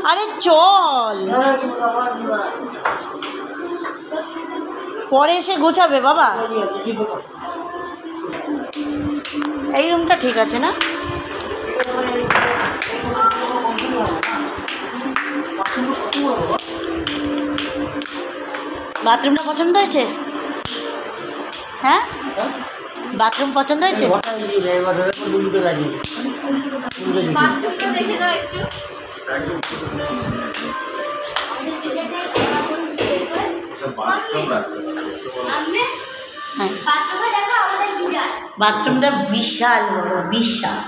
আরে চল, পরে এসে গোছাবে বাবা। এই রুমটা ঠিক আছে না? বাথরুমটা পছন্দ হয়েছে? হ্যাঁ, বাথরুম পছন্দ হয়েছে? বাথরুমটা বিশাল বড়, বিশাল।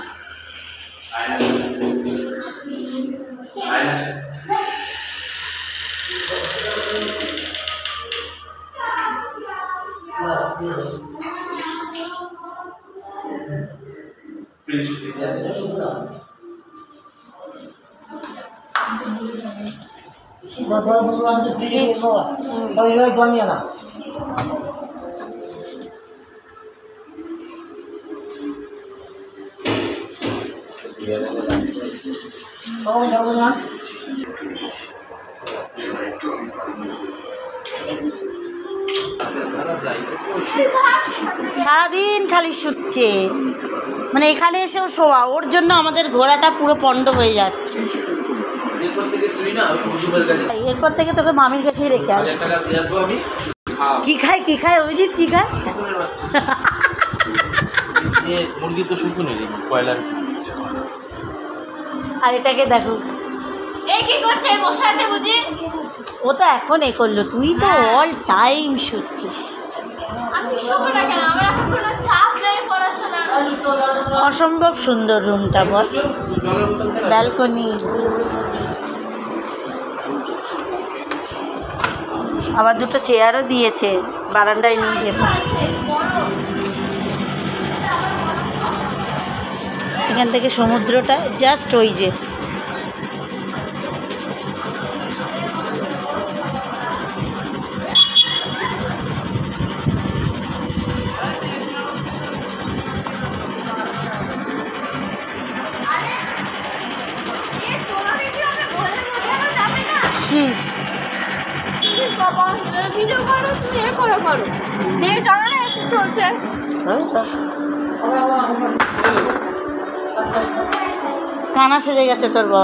সারাদিন খালি শুচ্ছে, মানে এখানে এসেও শোয়া, ওর জন্য আমাদের ঘোড়াটা পুরো পণ্ড হয়ে যাচ্ছে। এরপর থেকে তোকে মামির কাছেই রেখে আস। কি খায় কি খায় অভিজিৎ, কি খায়? আর এটাকে দেখো, কি করছে, বসে আছে বুঝি? ও তো এখন এ করলো, তুই তো অল টাইম শুচ্ছিস। অসম্ভব সুন্দর রুমটা, বল, ব্যালকনি, আবার দুটো চেয়ারও দিয়েছে বারান্দায় নিয়ে গিয়ে বসে। এখান থেকে সমুদ্রটা জাস্ট ওই যে কানা সেজে গেছে তোর বাবা।